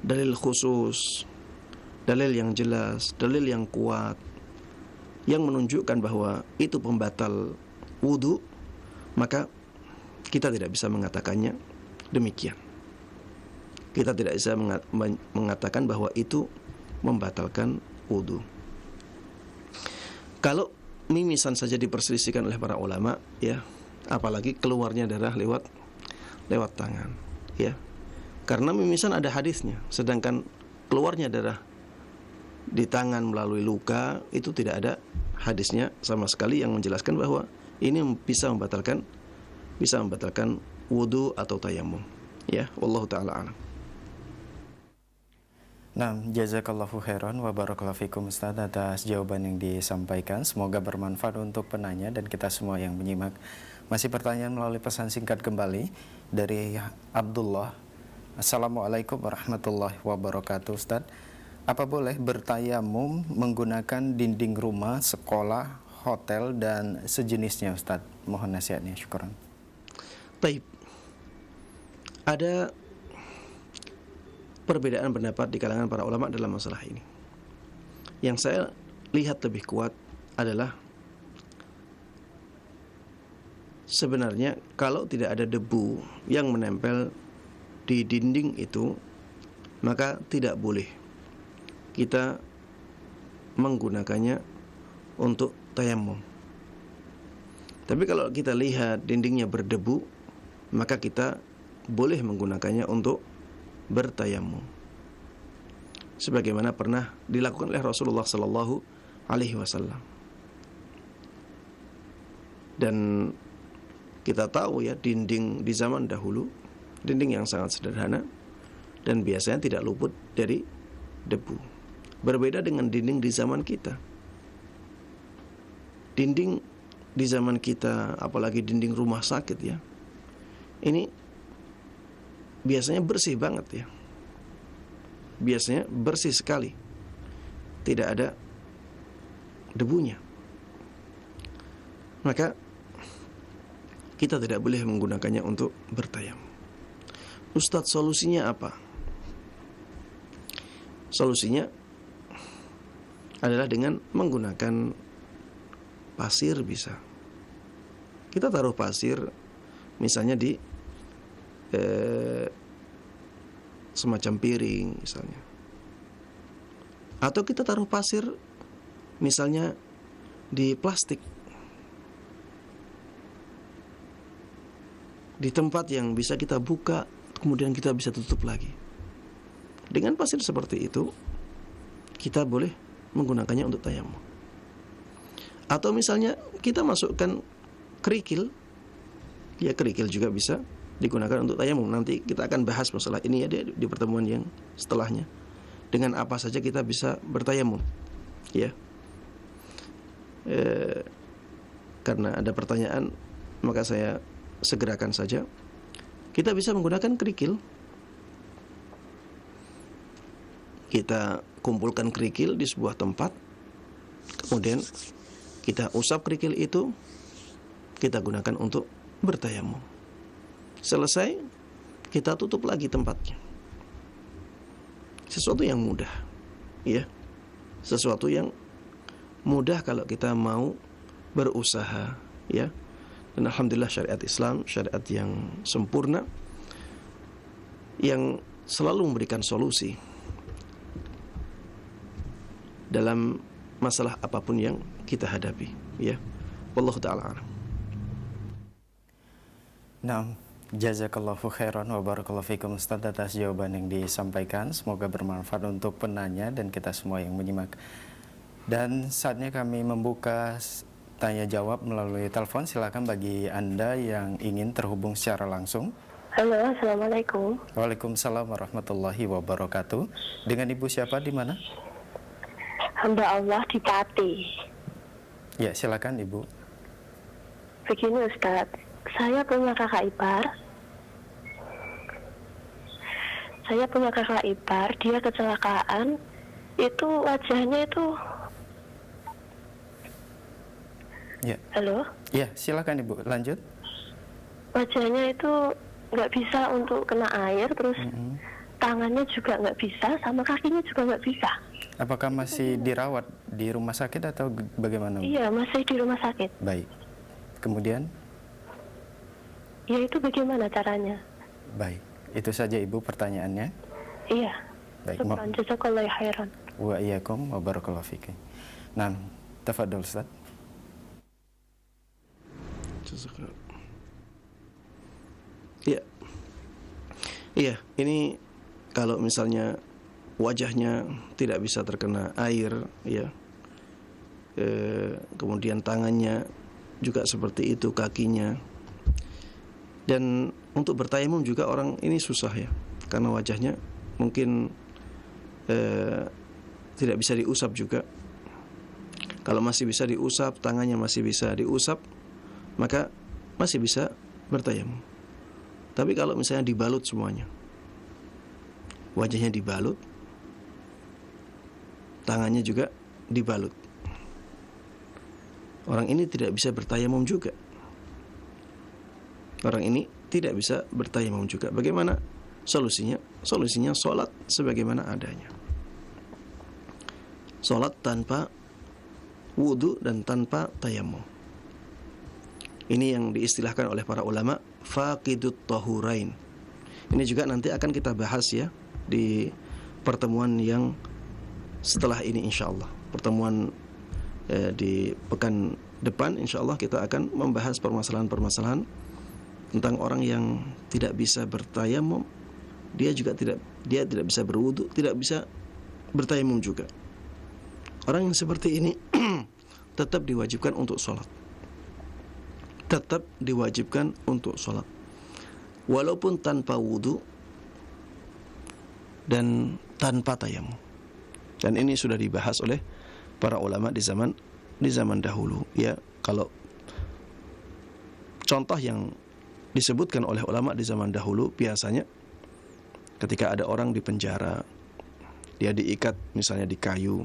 dalil khusus, dalil yang jelas, dalil yang kuat yang menunjukkan bahwa itu pembatal wudu, maka kita tidak bisa mengatakannya demikian. Kita tidak bisa mengatakan bahwa itu membatalkan wudu. Kalau mimisan saja diperselisihkan oleh para ulama, ya, apalagi keluarnya darah lewat tangan, ya. Karena mimisan ada hadisnya, sedangkan keluarnya darah di tangan melalui luka itu tidak ada hadisnya sama sekali yang menjelaskan bahwa ini bisa membatalkan wudu atau tayamum, ya. Wallahu taala alam. Nah, jazakallahu khairan wa barakallahu fikum Ustaz atas jawaban yang disampaikan. Semoga bermanfaat untuk penanya dan kita semua yang menyimak. Masih pertanyaan melalui pesan singkat kembali dari Abdullah. Assalamualaikum warahmatullahi wabarakatuh Ustaz. Apa boleh bertayamum menggunakan dinding rumah, sekolah, hotel dan sejenisnya Ustaz? Mohon nasihatnya, syukran. Baik. Ada perbedaan pendapat di kalangan para ulama dalam masalah ini. Yang saya lihat lebih kuat adalah sebenarnya kalau tidak ada debu yang menempel di dinding itu, maka tidak boleh kita menggunakannya untuk tayamum. Tapi kalau kita lihat dindingnya berdebu, maka kita boleh menggunakannya untuk bertayamum, sebagaimana pernah dilakukan oleh Rasulullah sallallahu alaihi wasallam. Dan kita tahu, ya, dinding di zaman dahulu, dinding yang sangat sederhana dan biasanya tidak luput dari debu. Berbeda dengan dinding di zaman kita. Dinding di zaman kita, apalagi dinding rumah sakit, ya, ini biasanya bersih banget, ya. Biasanya bersih sekali, tidak ada debunya. Maka kita tidak boleh menggunakannya untuk bertayamum. Ustadz, solusinya apa? Solusinya adalah dengan menggunakan pasir bisa. Kita taruh pasir misalnya di semacam piring misalnya. Atau kita taruh pasir misalnya di plastik, di tempat yang bisa kita buka, kemudian kita bisa tutup lagi. Dengan pasir seperti itu, kita boleh menggunakannya untuk tayamum. Atau misalnya kita masukkan kerikil, ya kerikil juga bisa digunakan untuk tayamum. Nanti kita akan bahas masalah ini ya di pertemuan yang setelahnya. Dengan apa saja kita bisa bertayamum, ya. Karena ada pertanyaan, maka saya segerakan saja. Kita bisa menggunakan kerikil. Kita kumpulkan kerikil di sebuah tempat, kemudian kita usap kerikil itu, kita gunakan untuk bertayamum. Selesai, kita tutup lagi tempatnya. Sesuatu yang mudah, ya. Sesuatu yang mudah kalau kita mau berusaha, ya. Dan alhamdulillah syariat Islam syariat yang sempurna, yang selalu memberikan solusi dalam masalah apapun yang kita hadapi, ya. Wallahu ta'ala a'lam. Nah, jazakallahu khairan wa barakallahu fikum Ustaz atas jawaban yang disampaikan. Semoga bermanfaat untuk penanya dan kita semua yang menyimak. Dan saatnya kami membuka tanya jawab melalui telepon. Silakan bagi Anda yang ingin terhubung secara langsung. Halo, assalamualaikum. Waalaikumsalam warahmatullahi wabarakatuh. Dengan Ibu siapa, di mana? Hamba Allah di Pati. Ya, silakan Ibu. Begini Ustaz, saya punya kakak ipar. Dia kecelakaan. Itu wajahnya itu. Ya. Halo? Ya, silakan Ibu, lanjut. Wajahnya itu nggak bisa untuk kena air, terus tangannya juga nggak bisa, sama kakinya juga nggak bisa. Apakah masih dirawat di rumah sakit atau bagaimana? Iya, masih di rumah sakit. Baik. Kemudian? Ya, itu bagaimana caranya? Baik. Itu saja Ibu pertanyaannya. Iya. Baik. Jazakallahu khairan. Wa iyyakum wa barakallahu fikum. Nah, tafadhol Ustaz. Iya. Iya, ini kalau misalnya wajahnya tidak bisa terkena air, ya. Kemudian tangannya juga seperti itu, kakinya. Dan untuk bertayamum juga orang ini susah ya, karena wajahnya mungkin tidak bisa diusap juga. Kalau masih bisa diusap, tangannya masih bisa diusap, maka masih bisa bertayamum. Tapi kalau misalnya dibalut semuanya, wajahnya dibalut, tangannya juga dibalut, orang ini tidak bisa bertayamum juga. Orang ini tidak bisa bertayamum juga. Bagaimana solusinya? Solusinya sholat sebagaimana adanya. Sholat tanpa wudu dan tanpa tayamum. Ini yang diistilahkan oleh para ulama faqidut tahurain. Ini juga nanti akan kita bahas ya di pertemuan yang setelah ini insyaallah. Pertemuan di pekan depan insyaallah kita akan membahas permasalahan-permasalahan tentang orang yang tidak bisa bertayamum, dia tidak bisa berwudu, tidak bisa bertayamum juga. Orang yang seperti ini tetap diwajibkan untuk sholat. Tetap diwajibkan untuk sholat, walaupun tanpa wudu dan tanpa tayamum. Dan ini sudah dibahas oleh para ulama di zaman dahulu. Ya, kalau contoh yang disebutkan oleh ulama di zaman dahulu, biasanya ketika ada orang di penjara, dia diikat misalnya di kayu,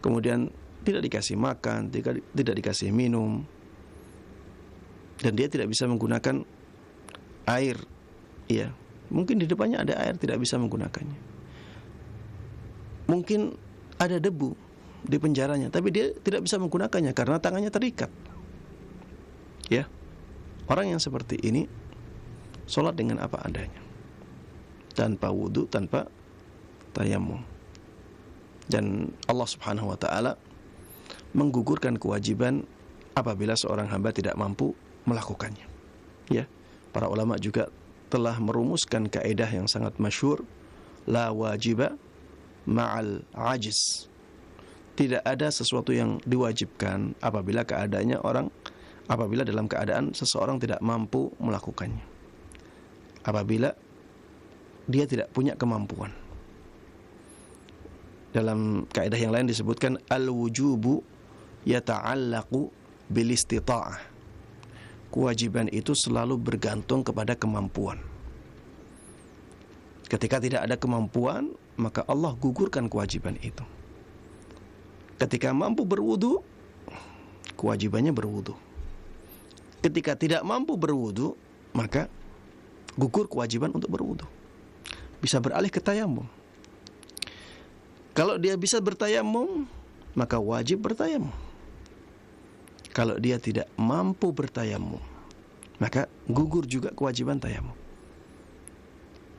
kemudian tidak dikasih makan, tidak dikasih minum, dan dia tidak bisa menggunakan air, ya, mungkin di depannya ada air, tidak bisa menggunakannya. Mungkin ada debu di penjaranya, tapi dia tidak bisa menggunakannya karena tangannya terikat. Ya, orang yang seperti ini sholat dengan apa adanya. tanpa wudu, tanpa tayamum. Dan Allah Subhanahu wa taala menggugurkan kewajiban apabila seorang hamba tidak mampu melakukannya. Ya, para ulama juga telah merumuskan kaidah yang sangat masyhur, la wajiba ma'al ajiz. Tidak ada sesuatu yang diwajibkan apabila dalam keadaan seseorang tidak mampu melakukannya. Apabila dia tidak punya kemampuan. Dalam kaidah yang lain disebutkan al-wujubu yata'allaqu bil istita'ah. Kewajiban itu selalu bergantung kepada kemampuan. Ketika tidak ada kemampuan, maka Allah gugurkan kewajiban itu. Ketika mampu berwudu, kewajibannya berwudu. Ketika tidak mampu berwudu, maka gugur kewajiban untuk berwudu. Bisa beralih ke tayamum. Kalau dia bisa bertayamum, maka wajib bertayamum. Kalau dia tidak mampu bertayamum, maka gugur juga kewajiban tayamum.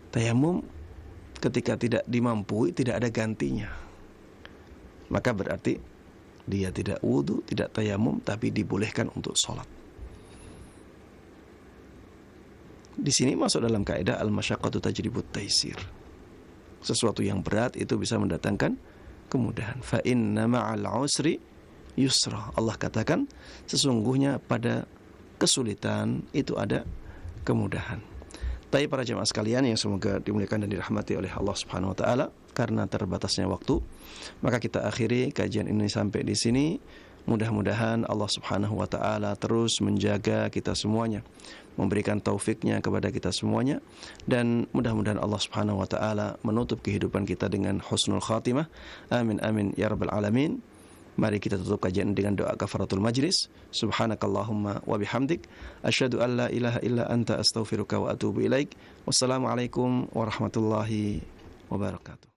Tayamum ketika tidak dimampui, tidak ada gantinya. Maka berarti dia tidak wudu, tidak tayamum, tapi dibolehkan untuk sholat. Di sini masuk dalam kaidah al-masyaqqatu tajribut taisir. Sesuatu yang berat itu bisa mendatangkan kemudahan. Fa inna ma'al usri yusra. Allah katakan sesungguhnya pada kesulitan itu ada kemudahan. Tapi para jemaah sekalian yang semoga dimuliakan dan dirahmati oleh Allah Subhanahu wa taala, karena terbatasnya waktu, maka kita akhiri kajian ini sampai di sini. Mudah-mudahan Allah Subhanahu wa taala terus menjaga kita semuanya, memberikan taufiknya kepada kita semuanya, dan mudah-mudahan Allah Subhanahu wa taala menutup kehidupan kita dengan husnul khatimah. Amin amin ya rabbal alamin. Mari kita tutup kajian dengan doa kafaratul majlis. Subhanakallahumma wa bihamdik, asyhadu an la ilaha illa anta astaghfiruka wa atubu ilaik. Wassalamualaikum warahmatullahi wabarakatuh.